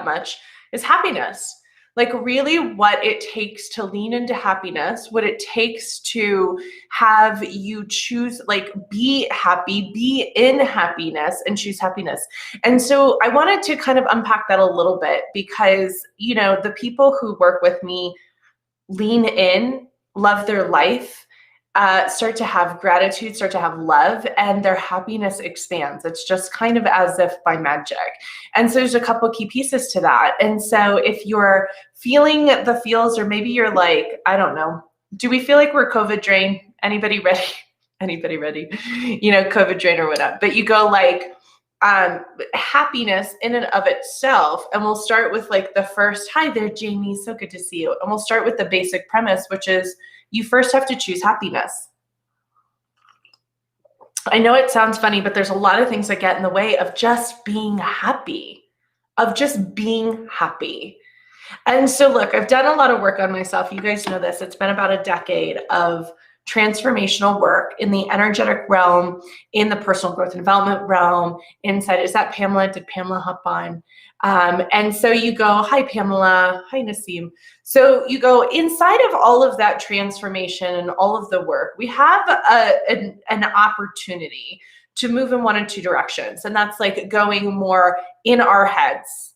much, is happiness. Like really what it takes to lean into happiness, what it takes to have you choose, like be happy, be in happiness and choose happiness. And so I wanted to kind of unpack that a little bit because, you know, the people who work with me lean in, love their life, start to have gratitude, start to have love, and their happiness expands. It's just kind of as if by magic. And so there's a couple key pieces to that. And so if you're feeling the feels, or maybe you're like, I don't know, do we feel like we're COVID drained? Anybody ready? Anybody ready? You know, COVID drain or whatever. But you go like, happiness in and of itself. And we'll start with like the first, hi there, Jamie, so good to see you. And we'll start with the basic premise, which is you first have to choose happiness. I know it sounds funny, but there's a lot of things that get in the way of just being happy, of just being happy. And so look, I've done a lot of work on myself. You guys know this. It's been about a decade of transformational work in the energetic realm, in the personal growth and development realm, inside. Is that Pamela? Did Pamela hop on? And so you go, hi, Pamela. Hi, Nassim. So you go inside of all of that transformation and all of the work, we have an opportunity to move in one of two directions. And that's like going more in our heads.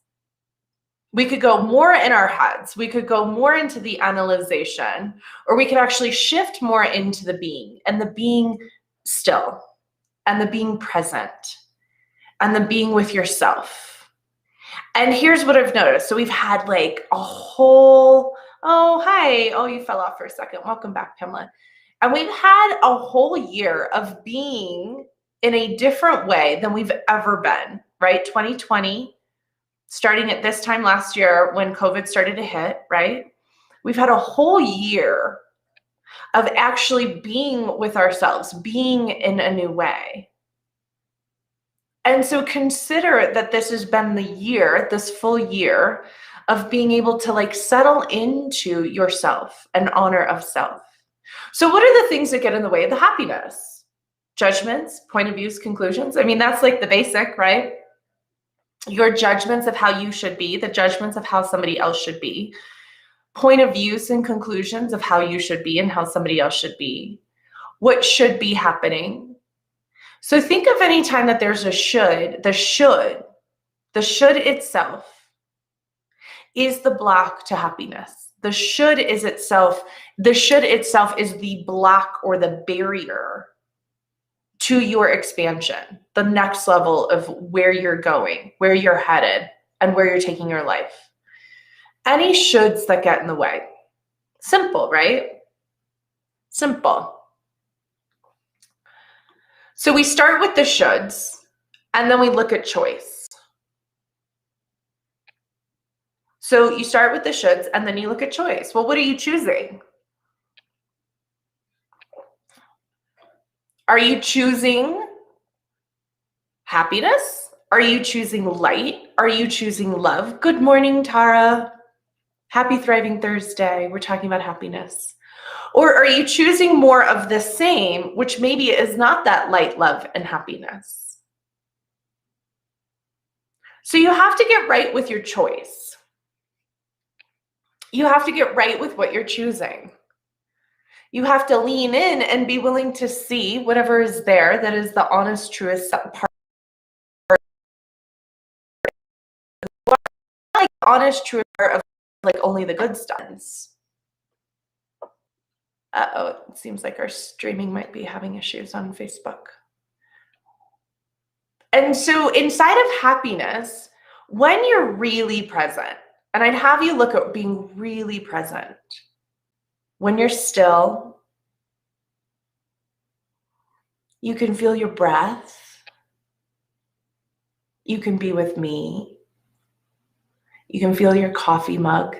We could go more in our heads. We could go more into the analyzation, or we could actually shift more into the being, and the being still, and the being present, and the being with yourself. And here's what I've noticed. So we've had like a whole, oh, hi. Oh, you fell off for a second. Welcome back, Pamela. And we've had a whole year of being in a different way than we've ever been, right? 2020. Starting at this time last year when COVID started to hit, right? We've had a whole year of actually being with ourselves, being in a new way. And so consider that this has been the year, this full year of being able to like settle into yourself and honor of self. So what are the things that get in the way of the happiness? Judgments, point of views, conclusions. I mean, that's like the basic, right? Your judgments of how you should be, the judgments of how somebody else should be, point of views and conclusions of how you should be and how somebody else should be, what should be happening. So think of any time that there's a should, the should itself is the block to happiness. The should itself is the block or the barrier to your expansion, the next level of where you're going, where you're headed, and where you're taking your life. Any shoulds that get in the way. Simple, right? Simple. So we start with the shoulds, and then we look at choice. So you start with the shoulds, and then you look at choice. Well, what are you choosing? Are you choosing happiness? Are you choosing light? Are you choosing love? Good morning, Tara. Happy Thriving Thursday. We're talking about happiness. Or are you choosing more of the same, which maybe is not that light, love, and happiness? So you have to get right with your choice. You have to get right with what you're choosing. You have to lean in and be willing to see whatever is there that is the honest, truest part. Like honest, truest part of like only the good stuff. Uh-oh, it seems like our streaming might be having issues on Facebook. And so inside of happiness, when you're really present, and I'd have you look at being really present, when you're still, you can feel your breath. You can be with me. You can feel your coffee mug.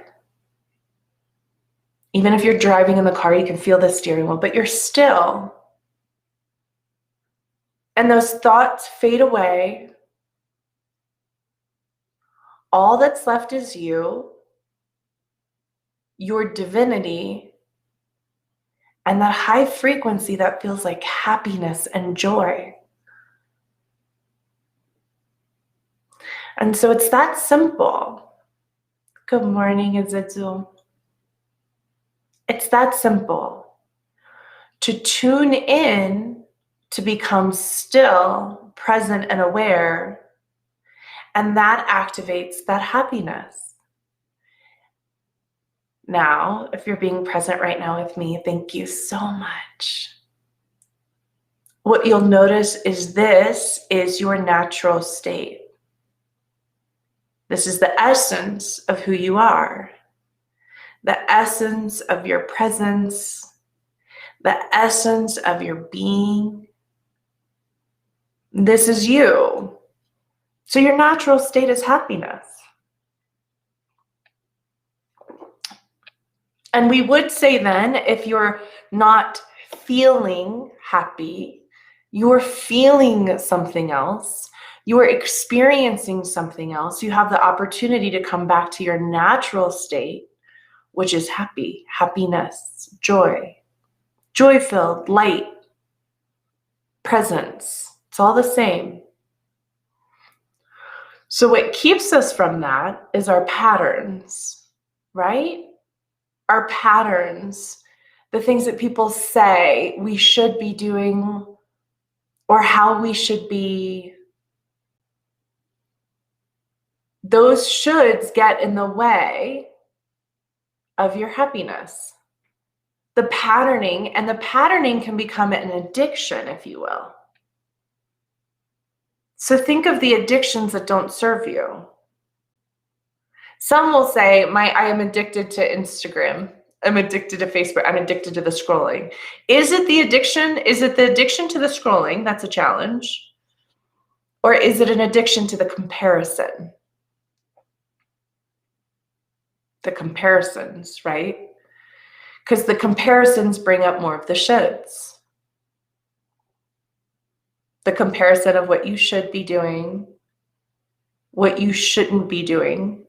Even if you're driving in the car, you can feel the steering wheel, but you're still. And those thoughts fade away. All that's left is you, your divinity, and that high frequency that feels like happiness and joy. And so it's that simple. Good morning, Azizu. It's that simple. To tune in, to become still, present, and aware, and that activates that happiness. Now, if you're being present right now with me, thank you so much. What you'll notice is this is your natural state. This is the essence of who you are, the essence of your presence, the essence of your being. This is you. So your natural state is happiness. And we would say then, if you're not feeling happy, you're feeling something else, you're experiencing something else, you have the opportunity to come back to your natural state, which is happy, happiness, joy, joy-filled, light, presence. It's all the same. So what keeps us from that is our patterns, right? Our patterns, the things that people say we should be doing or how we should be. Those shoulds get in the way of your happiness. The patterning can become an addiction, if you will. So think of the addictions that don't serve you. Some will say, I am addicted to Instagram. I'm addicted to Facebook. I'm addicted to the scrolling. Is it the addiction? Is it the addiction to the scrolling? That's a challenge. Or is it an addiction to the comparison? The comparisons, right? Because the comparisons bring up more of the shoulds. The comparison of what you should be doing, what you shouldn't be doing,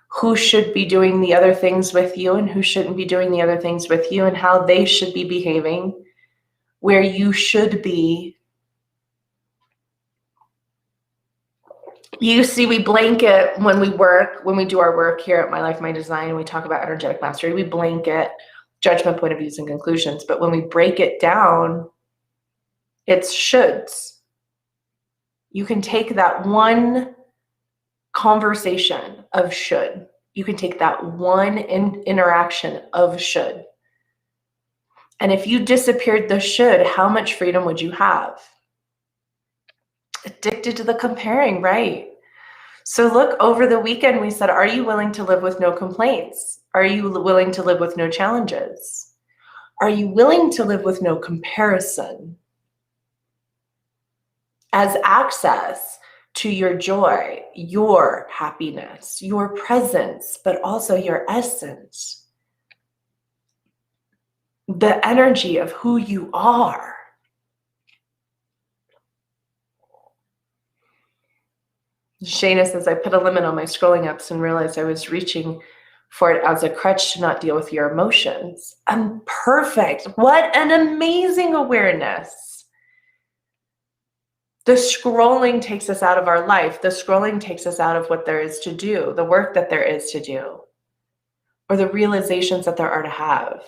who should be doing the other things with you and who shouldn't be doing the other things with you, and how they should be behaving, where you should be. You see, we blanket when we do our work here at My Life, My Design, and we talk about energetic mastery, we blanket judgment, point of views, and conclusions. But when we break it down, it's shoulds. You can take that one conversation of should. You can take that one interaction of should. And if you disappeared the should, how much freedom would you have? Addicted to the comparing, right? So look, over the weekend, we said, are you willing to live with no complaints? Are you willing to live with no challenges? Are you willing to live with no comparison? As access to your joy, your happiness, your presence, but also your essence, the energy of who you are. Shayna says, I put a limit on my scrolling apps and realized I was reaching for it as a crutch to not deal with your emotions. I'm perfect. What an amazing awareness. The scrolling takes us out of our life. The scrolling takes us out of what there is to do, the work that there is to do, or the realizations that there are to have.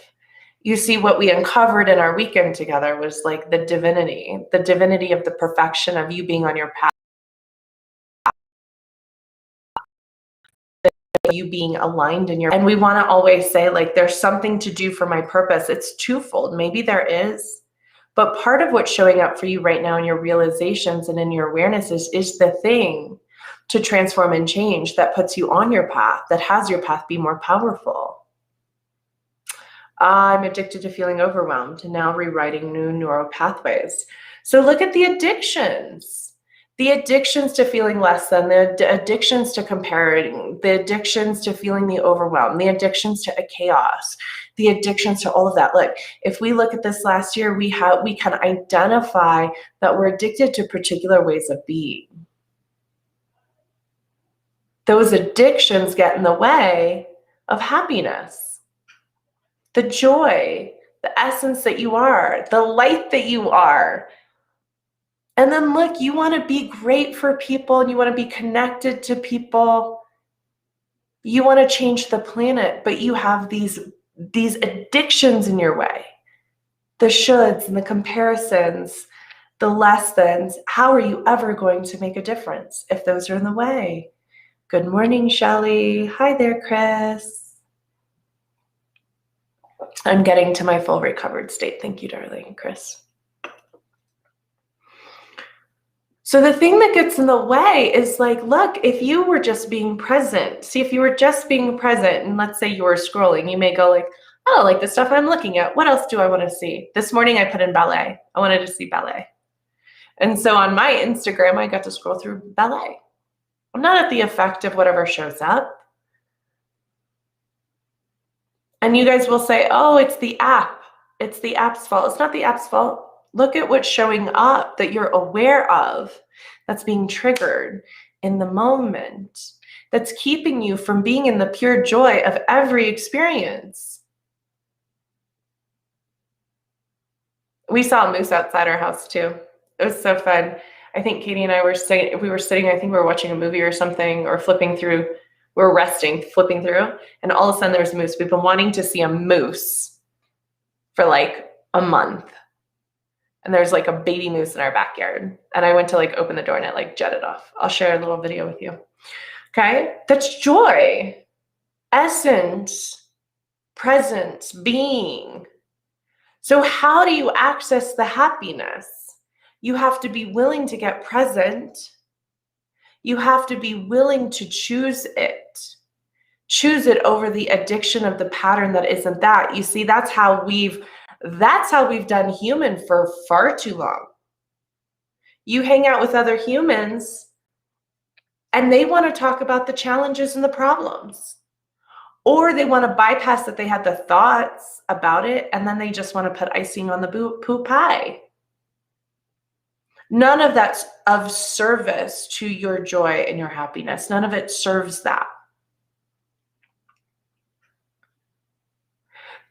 You see, what we uncovered in our weekend together was like the divinity of the perfection of you being on your path, you being aligned in your, and we want to always say, like, there's something to do for my purpose. It's twofold. Maybe there is, but part of what's showing up for you right now in your realizations and in your awareness is the thing to transform and change that puts you on your path, that has your path be more powerful. I'm addicted to feeling overwhelmed and now rewriting new neural pathways. So look at the addictions to feeling less than, the addictions to comparing, the addictions to feeling the overwhelm, the addictions to a chaos, the addictions to all of that. Look, if we look at this last year, we can identify that we're addicted to particular ways of being. Those addictions get in the way of happiness, the joy, the essence that you are, the light that you are. And then look, you want to be great for people and you want to be connected to people. You want to change the planet, but you have these addictions in your way. The shoulds and the comparisons, the lessons. How are you ever going to make a difference if those are in the way? Good morning, Shelley. Hi there, Chris. I'm getting to my full recovered state. Thank you, darling, Chris. So the thing that gets in the way is like, look, if you were just being present, see, if you were just being present, and let's say you were scrolling, you may go like, I don't like the stuff I'm looking at. What else do I want to see? This morning I put in ballet. I wanted to see ballet. And so on my Instagram, I got to scroll through ballet. I'm not at the effect of whatever shows up. And you guys will say, oh, it's the app. It's the app's fault. It's not the app's fault. Look at what's showing up that you're aware of, that's being triggered in the moment, that's keeping you from being in the pure joy of every experience. We saw a moose outside our house too. It was so fun. I think Katie and I were sitting, I think we were watching a movie or something, or flipping through, we were resting, flipping through, and all of a sudden there's a moose. We've been wanting to see a moose for like a month. And there's like a baby moose in our backyard. And I went to like open the door and it like jetted off. I'll share a little video with you. Okay? That's joy, essence, presence, being. So how do you access the happiness? You have to be willing to get present. You have to be willing to choose it. Choose it over the addiction of the pattern that isn't that. You see, that's how we've done human for far too long. You hang out with other humans and they want to talk about the challenges and the problems, or they want to bypass that they had the thoughts about it and then they just want to put icing on the poo pie. None of that's of service to your joy and your happiness. None of it serves that.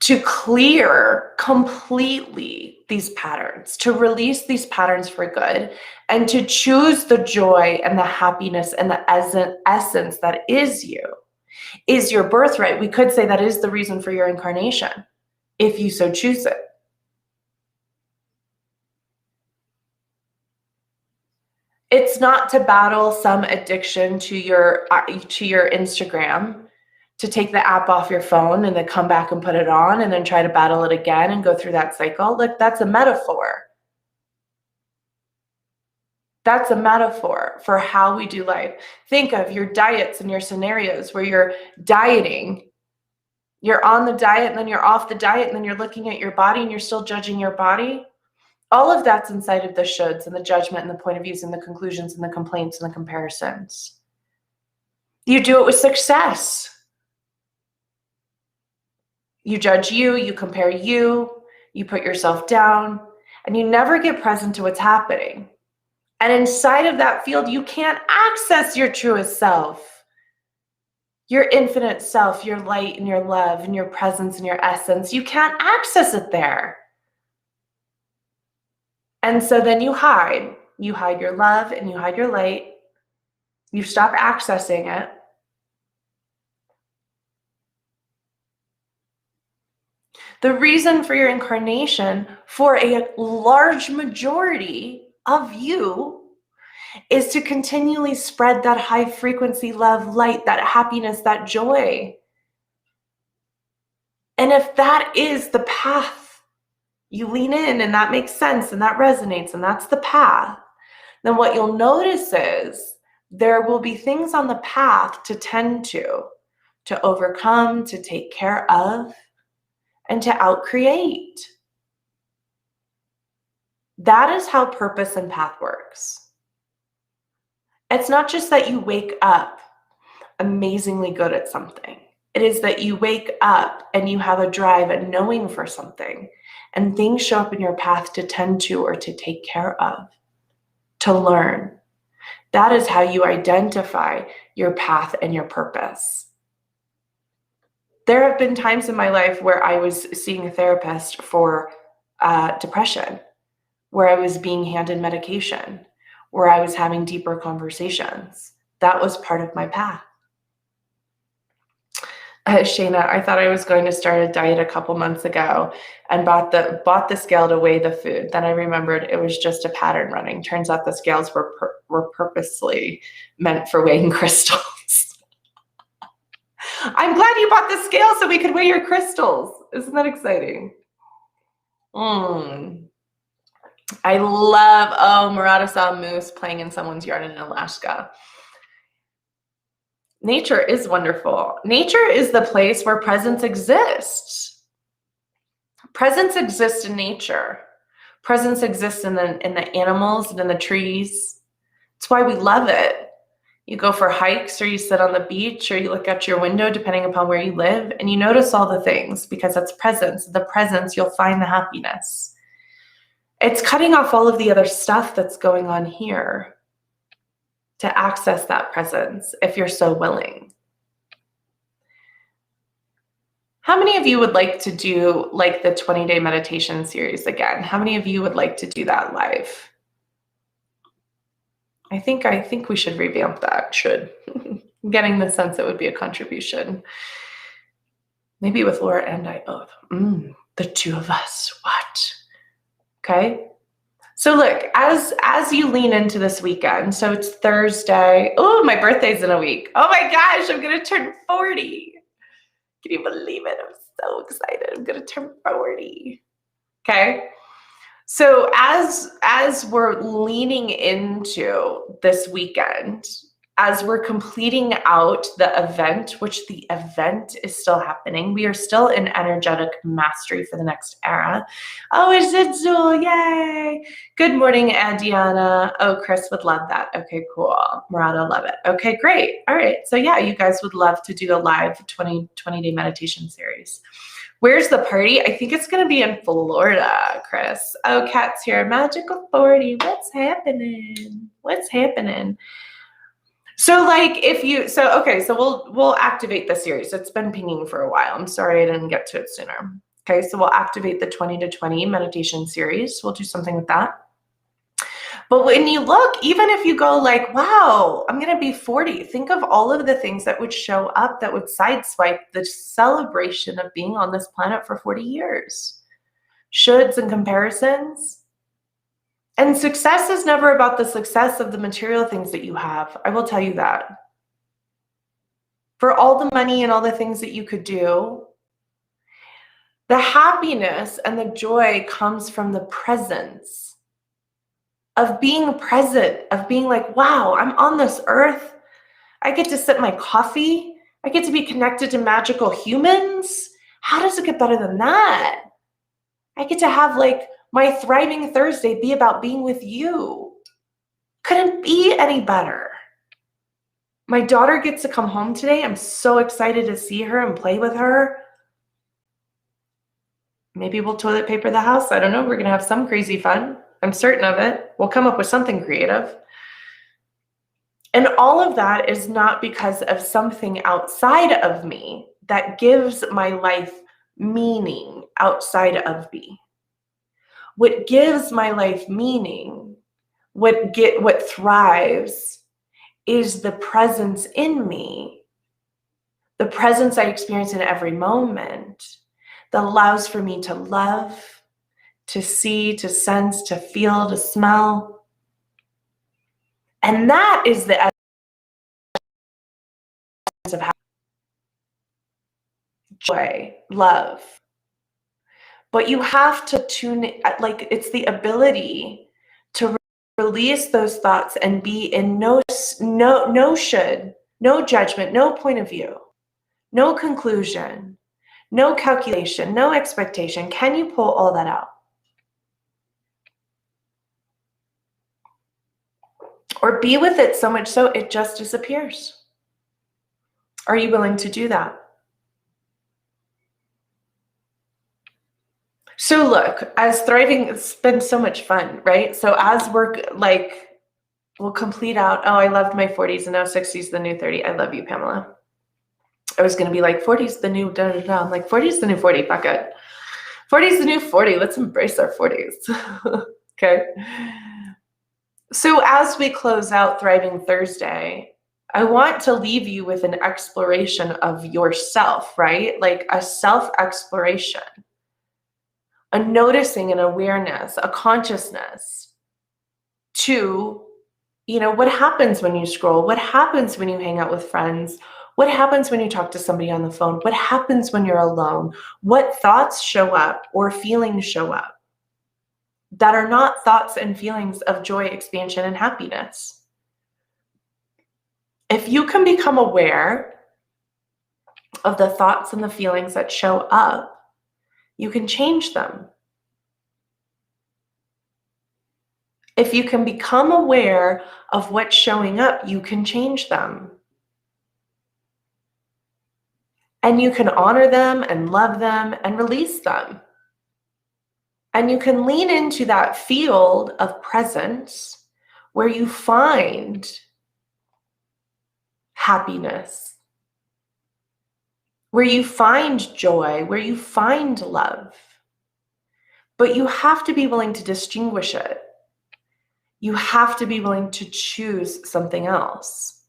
To clear completely these patterns, to release these patterns for good, and to choose the joy and the happiness and the essence that is you, is your birthright. We could say that is the reason for your incarnation, if you so choose it. It's not to battle some addiction to your Instagram, to take the app off your phone and then come back and put it on and then try to battle it again and go through that cycle. Look, that's a metaphor. That's a metaphor for how we do life. Think of your diets and your scenarios where you're dieting. You're on the diet and then you're off the diet and then you're looking at your body and you're still judging your body. All of that's inside of the shoulds and the judgment and the point of views and the conclusions and the complaints and the comparisons. You do it with success. You judge you, you compare you put yourself down, and you never get present to what's happening. And inside of that field, you can't access your truest self, your infinite self, your light and your love and your presence and your essence. You can't access it there. And so then you hide your love and you hide your light. You stop accessing it. The reason for your incarnation, for a large majority of you, is to continually spread that high frequency love, light, that happiness, that joy. And if that is the path, you lean in and that makes sense and that resonates and that's the path, then what you'll notice is there will be things on the path to tend to overcome, to take care of, and to outcreate. That is how purpose and path works. It's not just that you wake up amazingly good at something. It is that you wake up and you have a drive and knowing for something, and things show up in your path to tend to or to take care of, to learn. That is how you identify your path and your purpose. There have been times in my life where I was seeing a therapist for depression, where I was being handed medication, where I was having deeper conversations. That was part of my path. Shayna, I thought I was going to start a diet a couple months ago and bought the scale to weigh the food. Then I remembered it was just a pattern running. Turns out the scales were purposely meant for weighing crystals. I'm glad you bought the scale so we could weigh your crystals. Isn't that exciting? I love, Murata saw a moose playing in someone's yard in Alaska. Nature is wonderful. Nature is the place where presence exists. Presence exists in nature. Presence exists in the animals and in the trees. It's why we love it. You go for hikes, or you sit on the beach, or you look out your window, depending upon where you live, and you notice all the things because that's presence. The presence, you'll find the happiness. It's cutting off all of the other stuff that's going on here to access that presence if you're so willing. How many of you would like to do like the 20-day meditation series again? How many of you would like to do that live? I think we should revamp that. I'm getting the sense it would be a contribution. Maybe with Laura and I both. The two of us. What? Okay. So look, as you lean into this weekend, so it's Thursday. Oh, my birthday's in a week. Oh my gosh, I'm going to turn 40. Can you believe it? I'm so excited. I'm going to turn 40. Okay. So as we're leaning into this weekend, as we're completing out the event, which the event is still happening, we are still in energetic mastery for the next era. Oh, is it Zool? Yay. Good morning, Adiana. Oh, Chris would love that. Okay, cool. Murata, love it. Okay, great. All right. So yeah, you guys would love to do a live 20-day meditation series. Where's the party? I think it's going to be in Florida, Chris. Oh, Kat's here. Magical 40. What's happening? What's happening? So like so we'll activate the series. It's been pinging for a while. I'm sorry I didn't get to it sooner. Okay, so we'll activate the 20 to 20 meditation series. We'll do something with that. But when you look, even if you go like, wow, I'm going to be 40, think of all of the things that would show up that would sideswipe the celebration of being on this planet for 40 years. Shoulds and comparisons. And success is never about the success of the material things that you have. I will tell you that. For all the money and all the things that you could do, the happiness and the joy comes from the presence of being present, of being like, wow, I'm on this earth. I get to sip my coffee. I get to be connected to magical humans. How does it get better than that? I get to have like my Thriving Thursday be about being with you. Couldn't be any better. My daughter gets to come home today. I'm so excited to see her and play with her. Maybe we'll toilet paper the house. I don't know. We're going to have some crazy fun. I'm certain of it. We'll come up with something creative. And all of that is not because of something outside of me that gives my life meaning outside of me. What gives my life meaning, what thrives, is the presence in me, the presence I experience in every moment that allows for me to love, to see, to sense, to feel, to smell. And that is the essence of happiness, joy, love. But you have to tune in, like it's the ability to release those thoughts and be in no should, no judgment, no point of view, no conclusion, no calculation, no expectation. Can you pull all that out? Or be with it so much so it just disappears? Are you willing to do that? So look, as Thriving, it's been so much fun, right? So as we're like, we'll complete out, oh, I loved my 40s and now 60s the new 30. I love you, Pamela. I was going to be like, 40's the new da-da-da. I'm like, 40's the new 40, fuck it. 40's the new 40. Let's embrace our 40s. Okay. So as we close out Thriving Thursday, I want to leave you with an exploration of yourself, right? Like a self-exploration, a noticing, an awareness, a consciousness to, what happens when you scroll? What happens when you hang out with friends? What happens when you talk to somebody on the phone? What happens when you're alone? What thoughts show up or feelings show up that are not thoughts and feelings of joy, expansion, and happiness? If you can become aware of the thoughts and the feelings that show up, you can change them. If you can become aware of what's showing up, you can change them. And you can honor them and love them and release them. And you can lean into that field of presence where you find happiness, where you find joy, where you find love. But you have to be willing to distinguish it. You have to be willing to choose something else.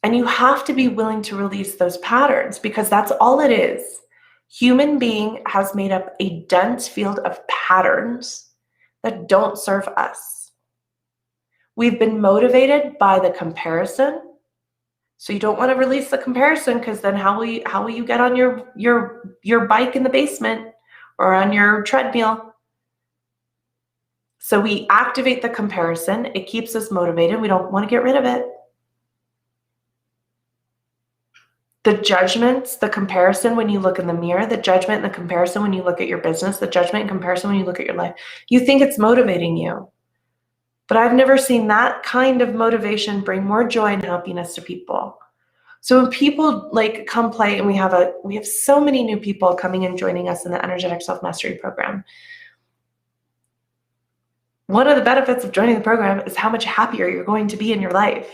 And you have to be willing to release those patterns, because that's all it is. Human being has made up a dense field of patterns that don't serve us. We've been motivated by the comparison. So you don't want to release the comparison, because then how will you get on your bike in the basement or on your treadmill? So we activate the comparison. It keeps us motivated. We don't want to get rid of it. The judgments, the comparison when you look in the mirror, the judgment and the comparison when you look at your business, the judgment and comparison when you look at your life, you think it's motivating you. But I've never seen that kind of motivation bring more joy and happiness to people. So when people come play, and we have so many new people coming and joining us in the Energetic Self-Mastery program. One of the benefits of joining the program is how much happier you're going to be in your life.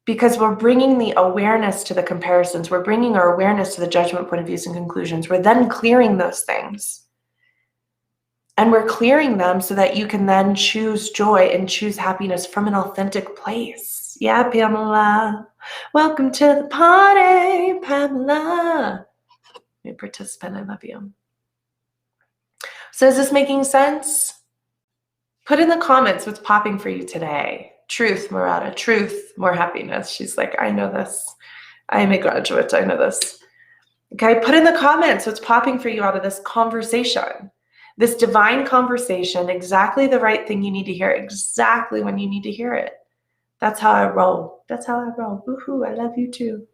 Because we're bringing the awareness to the comparisons. We're bringing our awareness to the judgment, point of views, and conclusions. We're then clearing those things. And we're clearing them so that you can then choose joy and choose happiness from an authentic place. Yeah, Pamela. Welcome to the party, Pamela. New participant, I love you. So is this making sense? Put in the comments what's popping for you today. Truth, Murata. Truth, more happiness. She's like, I know this. I am a graduate. I know this. Okay, put in the comments what's popping for you out of this conversation. This divine conversation, exactly the right thing you need to hear, exactly when you need to hear it. That's how I roll. That's how I roll. Woohoo, I love you too.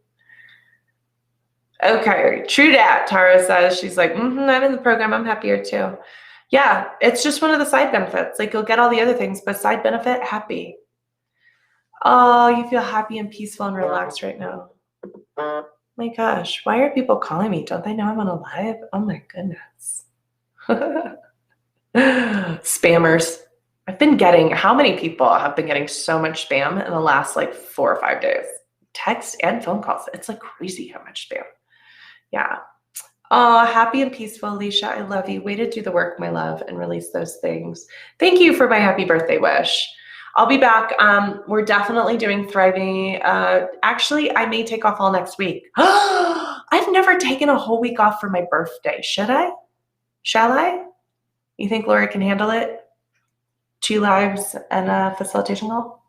Okay, true dat, Tara says. She's like, I'm in the program. I'm happier too. Yeah, it's just one of the side benefits. Like, you'll get all the other things, but side benefit, happy. Oh, you feel happy and peaceful and relaxed right now. My gosh, why are people calling me? Don't they know I'm on a live? Oh my goodness. Spammers. How many people have been getting so much spam in the last 4 or 5 days? Text and phone calls. It's crazy how much spam. Yeah. Oh, happy and peaceful, Alicia. I love you. Way to do the work, my love, and release those things. Thank you for my happy birthday wish. I'll be back. We're definitely doing Thriving. Actually, I may take off all next week. I've never taken a whole week off for my birthday. Should I? Shall I? You think Laura can handle it? 2 lives and a facilitation call?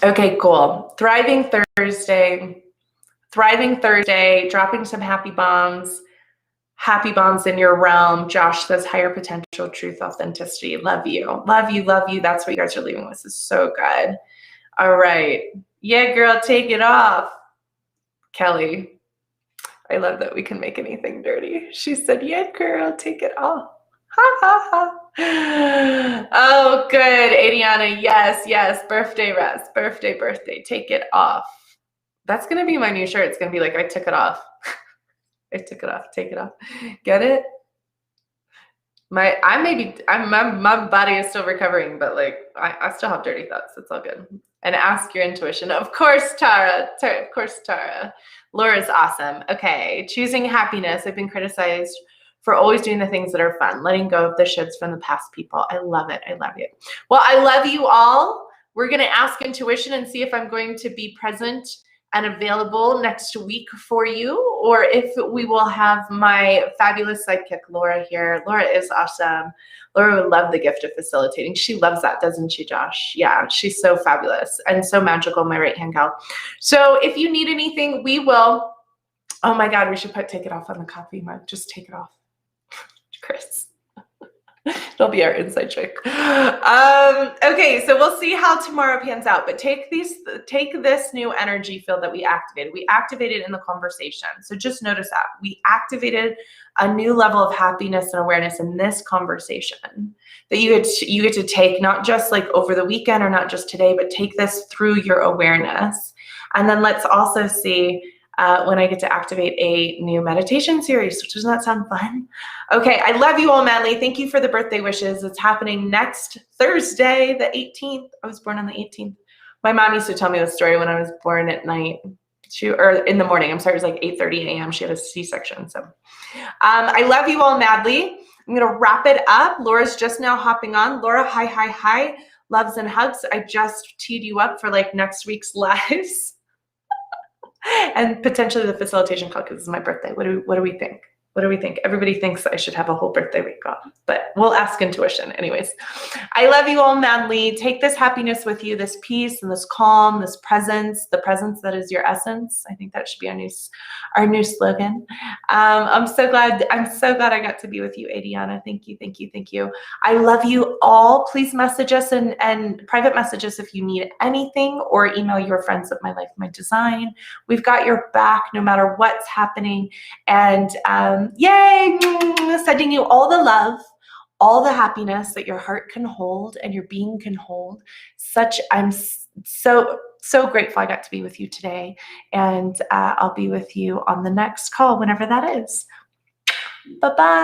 Okay, cool. Thriving Thursday, dropping some happy bombs in your realm. Josh says higher potential, truth, authenticity. Love you. Love you, love you. That's what you guys are leaving with. This is so good. All right. Yeah, girl, take it off. Kelly. I love that we can make anything dirty. She said, yeah, girl, take it off. Ha, ha, ha. Oh, good. Adiana, yes. Birthday rest. Birthday. Take it off. That's going to be my new shirt. It's going to be I took it off. I took it off. Take it off. Get it? My body is still recovering, but I still have dirty thoughts. It's all good. And ask your intuition. Of course, Tara. Of course, Tara. Laura's awesome. Okay. Choosing happiness. I've been criticized for always doing the things that are fun, letting go of the shoulds from the past people. I love it. I love you. Well, I love you all. We're going to ask intuition and see if I'm going to be present and available next week for you, or if we will have my fabulous sidekick, Laura, here. Laura is awesome. Laura would love the gift of facilitating. She loves that, doesn't she, Josh? Yeah, she's so fabulous and so magical, my right-hand gal. So if you need anything, we will. Oh my God, we should take it off on the coffee mug. Just take it off, Chris. It'll be our inside trick. Okay, so we'll see how tomorrow pans out, but take this new energy field that we activated. We activated in the conversation. So just notice that we activated a new level of happiness and awareness in this conversation that you get to take, not just like over the weekend or not just today, but take this through your awareness. And then let's also see when I get to activate a new meditation series. Doesn't that sound fun? Okay, I love you all madly. Thank you for the birthday wishes. It's happening next Thursday, the 18th. I was born on the 18th. My mom used to tell me the story when I was born at night, or in the morning. I'm sorry, it was like 8:30 a.m. She had a C-section. So I love you all madly. I'm going to wrap it up. Laura's just now hopping on. Laura, hi, hi, hi. Loves and hugs. I just teed you up for like next week's lives. And potentially the facilitation call because it's my birthday. What do we think? What do we think? Everybody thinks I should have a whole birthday week off, but we'll ask intuition. Anyways, I love you all madly. Take this happiness with you, this peace and this calm, this presence, the presence that is your essence. I think that should be our new slogan. I'm so glad I got to be with you, Adriana. Thank you, thank you, thank you. I love you all. Please message us and private message us if you need anything, or email your friends at My Life, My Design. We've got your back no matter what's happening. And yay, sending you all the love, all the happiness that your heart can hold and your being can hold. I'm so grateful I got to be with you today. And I'll be with you on the next call, whenever that is. Bye-bye.